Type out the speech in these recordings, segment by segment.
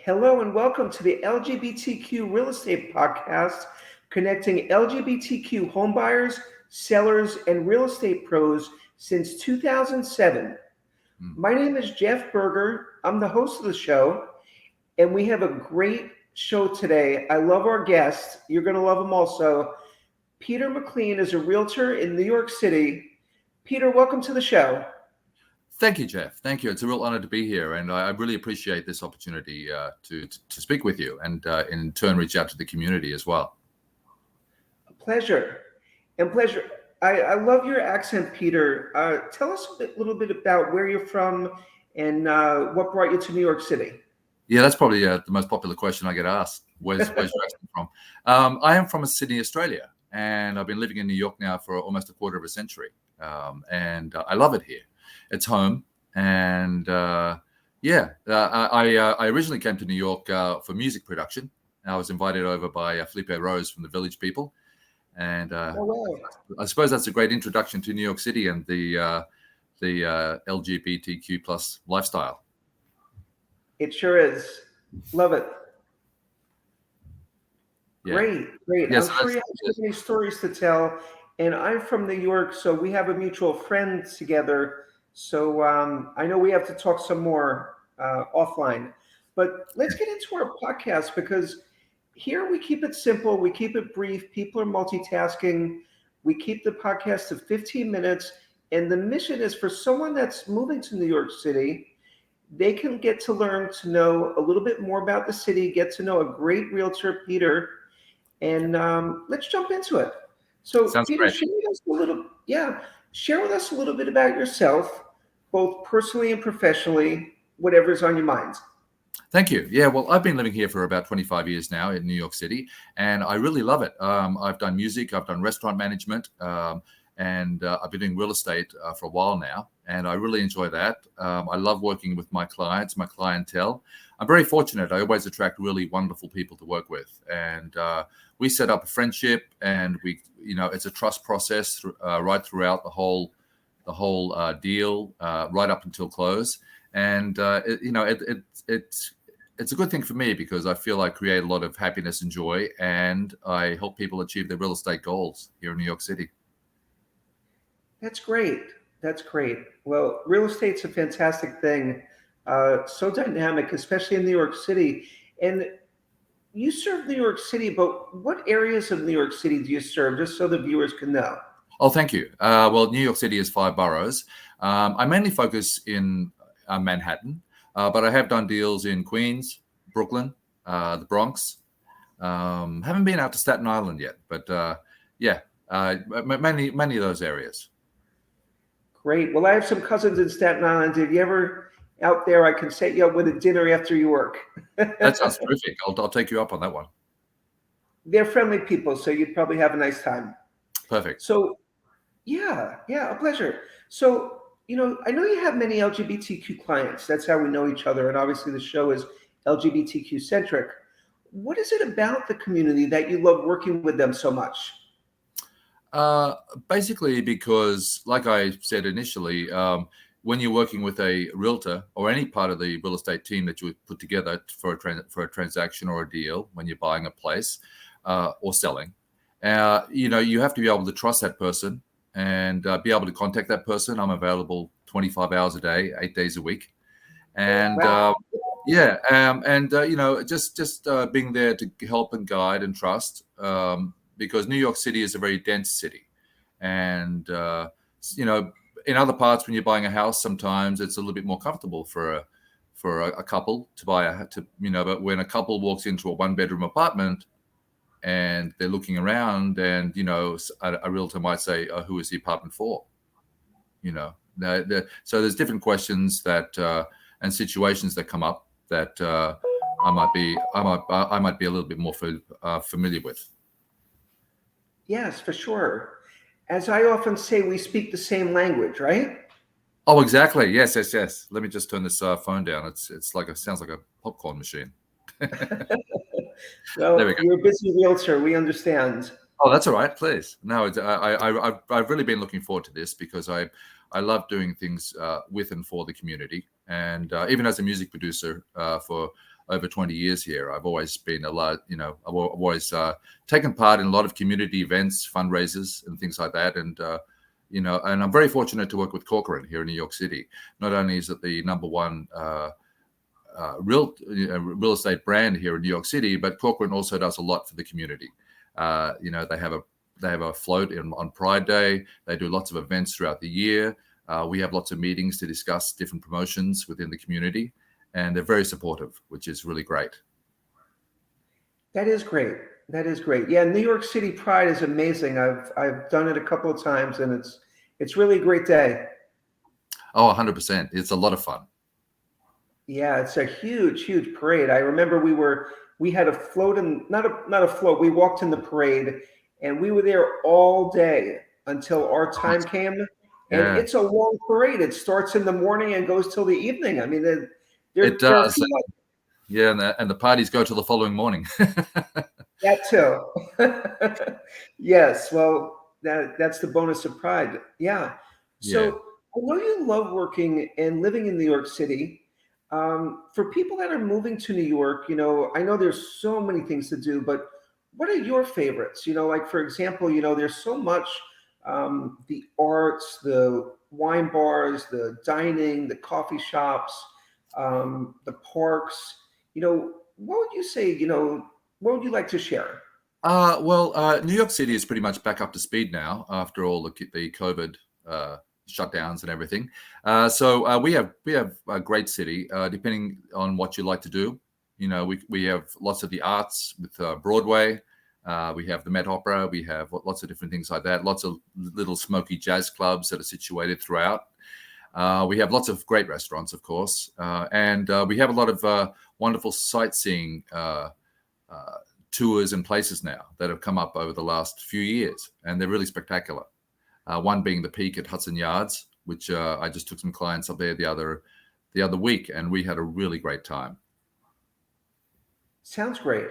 Hello and welcome to the LGBTQ Real Estate Podcast, connecting LGBTQ homebuyers, sellers, and real estate pros since 2007. Mm. My name is Jeff Berger. I'm the host of the show, and we have a great show today. I love our guest. You're going to love him also. Peter McLean is a realtor in New York City. Peter, welcome to the show. Thank you, Jeff. Thank you. It's a real honor to be here, and I really appreciate this opportunity to speak with you, and in turn reach out to the community as well. A pleasure. And pleasure. I love your accent, Peter. Tell us a little bit about where you're from and what brought you to New York City. Yeah, that's probably the most popular question I get asked. Where's your accent from? I am from Sydney, Australia, and I've been living in New York now for almost a quarter of a century, and I love it here. It's home, and I originally came to New York for music production. I was invited over by Felipe Rose from the Village People, and Wow. I suppose that's a great introduction to New York City and the LGBTQ plus lifestyle. It sure is. Love it. Yeah. Great. Yeah, I'm sure you have so many stories to tell. And I'm from New York, so we have a mutual friend together. So I know we have to talk some more offline. But let's get into our podcast, because here we keep it simple. We keep it brief. People are multitasking. We keep the podcast to 15 minutes. And the mission is for someone that's moving to New York City, they can get to learn to know a little bit more about the city, get to know a great realtor, Peter. And let's jump into it. So, Sounds Peter, great. share with us a little bit about yourself, both personally and professionally, whatever's on your mind. Thank you. Yeah, well, I've been living here for about 25 years now in New York City, and I really love it. I've done music, I've done restaurant management, and I've been doing real estate for a while now, and I really enjoy that. I love working with my clients, my clientele. I'm very fortunate. I always attract really wonderful people to work with, and we set up a friendship, and it's a trust process right throughout the whole deal, right up until close. And it's a good thing for me, because I feel I create a lot of happiness and joy, and I help people achieve their real estate goals here in New York City. That's great. Well, real estate's a fantastic thing. So dynamic, especially in New York City. And you serve New York City, but what areas of New York City do you serve, just so the viewers can know? Oh, thank you. Well, New York City is 5 boroughs. I mainly focus in Manhattan, but I have done deals in Queens, Brooklyn, the Bronx. Haven't been out to Staten Island yet, but many of those areas. Great. Well, I have some cousins in Staten Island. If you ever out there, I can set you up with a dinner after you work. That sounds terrific. I'll take you up on that one. They're friendly people, so you'd probably have a nice time. Perfect. So, yeah, a pleasure. So, I know you have many LGBTQ clients. That's how we know each other. And obviously the show is LGBTQ centric. What is it about the community that you love working with them so much? Basically, because, like I said initially, when you're working with a realtor or any part of the real estate team that you would put together for a transaction or a deal, when you're buying a place or selling, you have to be able to trust that person and be able to contact that person. I'm available 25 hours a day, 8 days a week, and Wow. just being there to help and guide and trust. Because New York City is a very dense city, and in other parts, when you're buying a house, sometimes it's a little bit more comfortable for a couple to buy but when a couple walks into a 1-bedroom apartment and they're looking around, and a realtor might say, who is the apartment for? So there's different questions that and situations that come up that I might be a little bit more familiar with. Yes, for sure. As I often say, we speak the same language, right? Oh, exactly. Yes. Let me just turn this phone down. It's sounds like a popcorn machine. Well, There we go. you're a busy realtor. We understand. Oh, that's all right. Please. No, I've really been looking forward to this, because I love doing things with and for the community, and even as a music producer for over 20 years here. I've always been a lot, I've always taken part in a lot of community events, fundraisers, and things like that. And and I'm very fortunate to work with Corcoran here in New York City. Not only is it the number one real estate brand here in New York City, but Corcoran also does a lot for the community. They have a float on Pride Day. They do lots of events throughout the year. We have lots of meetings to discuss different promotions within the community, and they're very supportive, which is really great. That is great. That is great. Yeah, New York City Pride is amazing. I've done it a couple of times, and it's really a great day. Oh, 100%. It's a lot of fun. Yeah, it's a huge, huge parade. I remember we had a float and not a float. We walked in the parade, and we were there all day until our time came. And Yeah, it's a long parade. It starts in the morning and goes till the evening. I mean, it there are does. people. Yeah, and the parties go till the following morning. That too. Yes, well, that's the bonus of Pride. Yeah. Yeah. So I know you love working and living in New York City. For people that are moving to New York, I know there's so many things to do, but what are your favorites? Like for example, there's so much, the arts, the wine bars, the dining, the coffee shops, the parks. What would you say? What would you like to share? New York City is pretty much back up to speed now after all the COVID shutdowns and everything. So we have a great city. Depending on what you like to do, we have lots of the arts with Broadway. We have the Met Opera. We have lots of different things like that. Lots of little smoky jazz clubs that are situated throughout. We have lots of great restaurants, of course, and we have a lot of wonderful sightseeing tours and places now that have come up over the last few years, and they're really spectacular. One being the Peak at Hudson Yards, which I just took some clients up there the other week, and we had a really great time. Sounds great.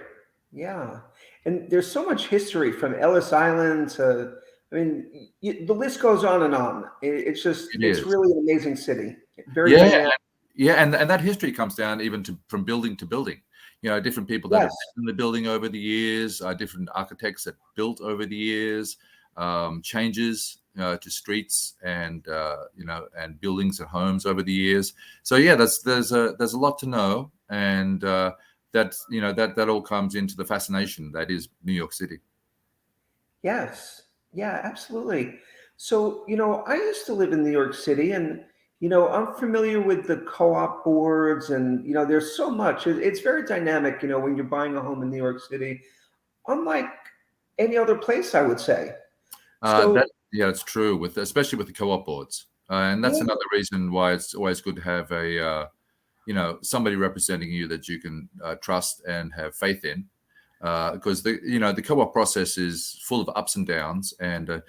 Yeah. And there's so much history from Ellis Island to, I mean, the list goes on and on. It It's is. really an amazing city. Very Yeah, dynamic. yeah, and that history comes down even from building to building. Different people that have Yes. lived in the building over the years, different architects that built over the years, changes to streets and and buildings and homes over the years. So yeah, there's a lot to know, and that all comes into the fascination that is New York City. Yes. Yeah, absolutely. So, I used to live in New York City and, I'm familiar with the co-op boards and, there's so much. It's very dynamic, when you're buying a home in New York City, unlike any other place, I would say. That So, Yeah, it's true especially with the co-op boards, and that's yeah, another reason why it's always good to have a somebody representing you that you can trust and have faith in, because the co-op process is full of ups and downs, and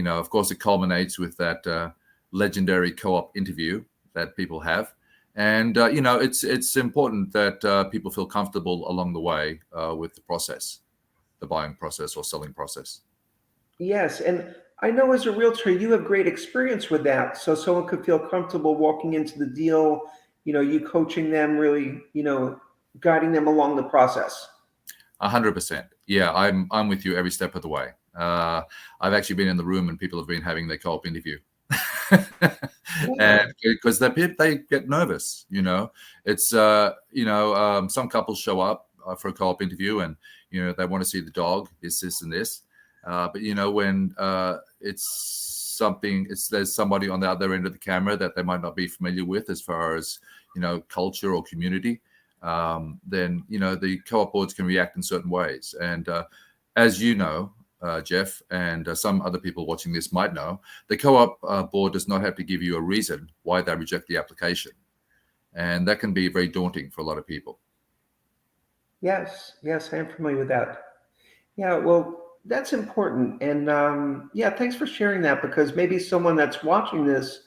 of course it culminates with that legendary co-op interview that people have, and it's important that people feel comfortable along the way with the process, the buying process or selling process. yes. And I know as a realtor, you have great experience with that. So someone could feel comfortable walking into the deal, you coaching them, really, guiding them along the process. 100%. Yeah, I'm with you every step of the way. I've actually been in the room and people have been having their co-op interview, and Yeah. because they get nervous. It's some couples show up for a co-op interview and they want to see the dog, this, and this. But when there's somebody on the other end of the camera that they might not be familiar with as far as culture or community, then the co-op boards can react in certain ways. And as Jeff, and some other people watching this might know, the co-op board does not have to give you a reason why they reject the application, and that can be very daunting for a lot of people. Yes. Yes. I am familiar with that. Yeah. Well, that's important. And yeah, thanks for sharing that because maybe someone that's watching this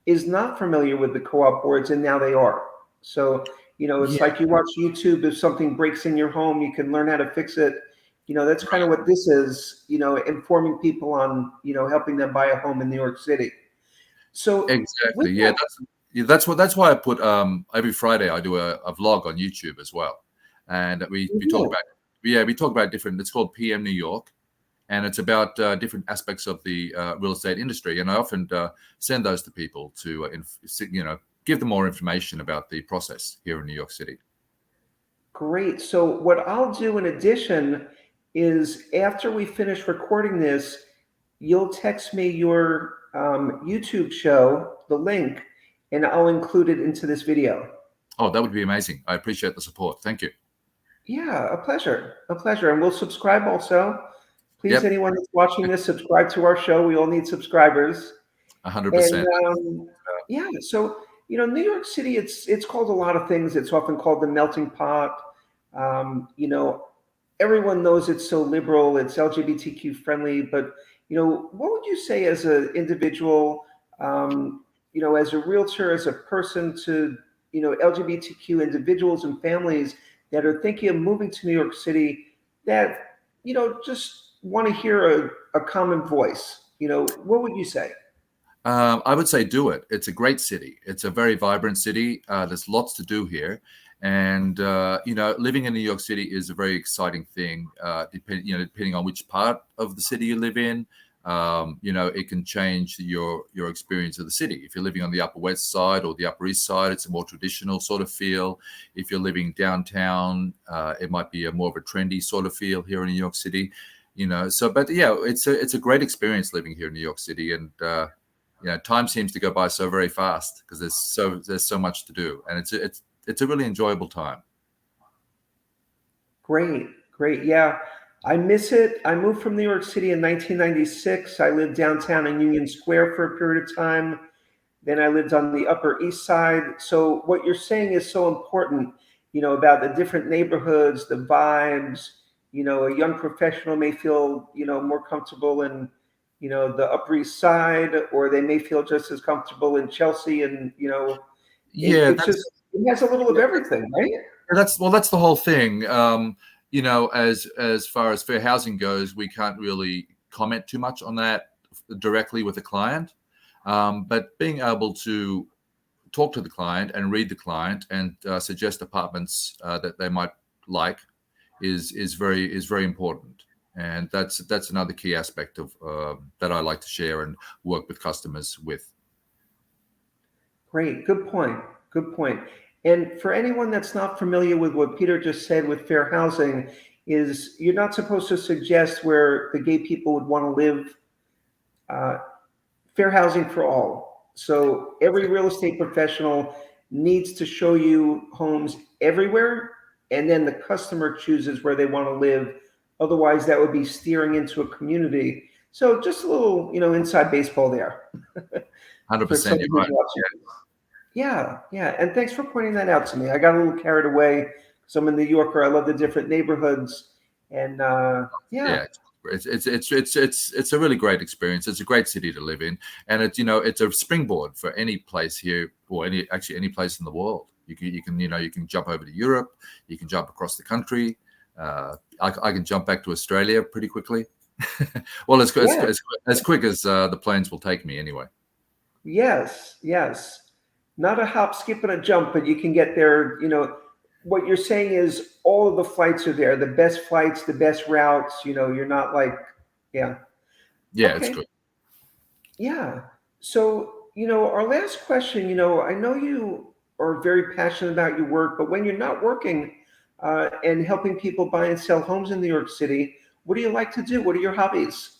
is not familiar with the co-op boards and now they are. So, it's Yeah, like you watch YouTube. If something breaks in your home, you can learn how to fix it. That's kind of what this is, informing people on, helping them buy a home in New York City. So exactly. with Yeah, that, that's why I put every Friday I do a vlog on YouTube as well. and we talk Yeah. about we talk about different. It's called PM New York, and it's about different aspects of the real estate industry. And I often send those to people to give them more information about the process here in New York City. Great. So what I'll do in addition is after we finish recording this, you'll text me your YouTube show, the link, and I'll include it into this video. Oh, that would be amazing. I appreciate the support. Thank you. Yeah, a pleasure. A pleasure. And we'll subscribe also. Please, Yep, anyone that's watching this, subscribe to our show. We all need subscribers. And 100%. yeah, so New York City, it's called a lot of things. It's often called the melting pot. You know, everyone knows it's so liberal, it's LGBTQ friendly, but what would you say as an individual, as a realtor, as a person to LGBTQ individuals and families that are thinking of moving to New York City that just want to hear a common voice? What would you say? I would say do it. It's a great city. It's a very vibrant city. There's lots to do here, and living in New York City is a very exciting thing. Depending on which part of the city you live in, it can change your experience of the city. If you're living on the Upper West Side or the Upper East Side, it's a more traditional sort of feel. If you're living downtown, it might be a more of a trendy sort of feel here in New York City. But yeah, it's a great experience living here in New York City, and time seems to go by so very fast because there's so much to do, and it's a really enjoyable time. Great, great. Yeah, I miss it. I moved from New York City in 1996. I lived downtown in Union Square for a period of time. Then I lived on the Upper East Side. So what you're saying is so important, about the different neighborhoods, the vibes. A young professional may feel, more comfortable in, the Upper East Side, or they may feel just as comfortable in Chelsea. And, Yeah, it's just, it has a little of everything, right? that's the whole thing. As far as fair housing goes, we can't really comment too much on that directly with the client. But being able to talk to the client and read the client and suggest apartments that they might like is very important. And that's another key aspect of that I like to share and work with customers with. Great. Good point. Good point. And for anyone that's not familiar with what Peter just said with fair housing, is you're not supposed to suggest where the gay people would want to live. Uh, Fair housing for all. So every real estate professional needs to show you homes everywhere, and then the customer chooses where they want to live. Otherwise, that would be steering into a community. So just a little, inside baseball there for 100%, someone you're who's right. watching. Yeah, yeah. And thanks for pointing that out to me. I got a little carried away because I'm a New Yorker. I love the different neighborhoods. And yeah, Yeah, it's a really great experience. It's a great city to live in, and it's a springboard for any place here, or any place in the world. You can jump over to Europe, you can jump across the country. I can jump back to Australia pretty quickly. Well, yeah, as quick as the planes will take me anyway. yes, yes. Not a hop, skip, and a jump, but you can get there. What you're saying is all of the flights are there, the best flights, the best routes. You're not like, yeah. Yeah, it's Okay. good. Yeah. So, our last question, I know you are very passionate about your work, but when you're not working and helping people buy and sell homes in New York City, what do you like to do? What are your hobbies?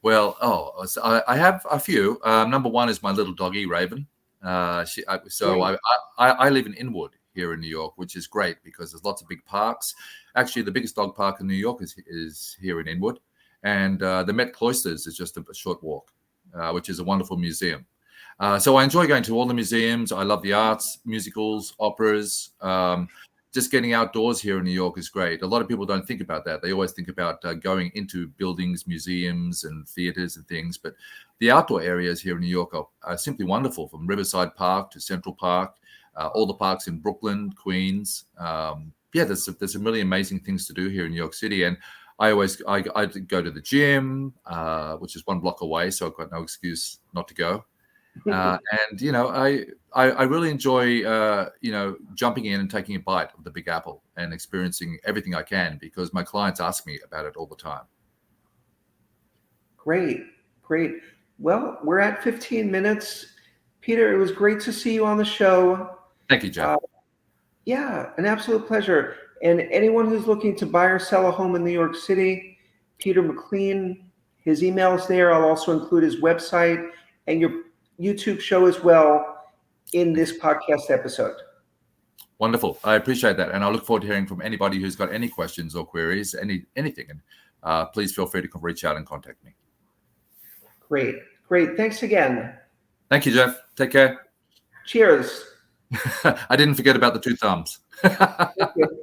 Well, so I have a few. Number one is my little doggy Raven. Great. I live in Inwood here in New York, which is great because there's lots of big parks. Actually, the biggest dog park in New York is here in Inwood, and the Met Cloisters is just a short walk, which is a wonderful museum. So I enjoy going to all the museums. I love the arts, musicals, operas. Just getting outdoors here in New York is great. A lot of people don't think about that. They always think about going into buildings, museums, and theaters and things. But the outdoor areas here in New York are simply wonderful, from Riverside Park to Central Park, all the parks in Brooklyn, Queens. There's some really amazing things to do here in New York City. And I go to the gym, which is 1 block away, so I've got no excuse not to go. And I really enjoy jumping in and taking a bite of the Big Apple and experiencing everything I can, because my clients ask me about it all the time. Great, great. Well, we're at 15 minutes. Peter, it was great to see you on the show. Thank you, Jeff. Yeah, an absolute pleasure. And anyone who's looking to buy or sell a home in New York City, Peter McLean, his email is there. I'll also include his website and your YouTube show as well in this podcast episode. Wonderful. I appreciate that. And I look forward to hearing from anybody who's got any questions or queries, anything. And please feel free to reach out and contact me. Great. Great. Thanks again. Thank you, Jeff. Take care. Cheers. I didn't forget about the 2 thumbs. Thank you.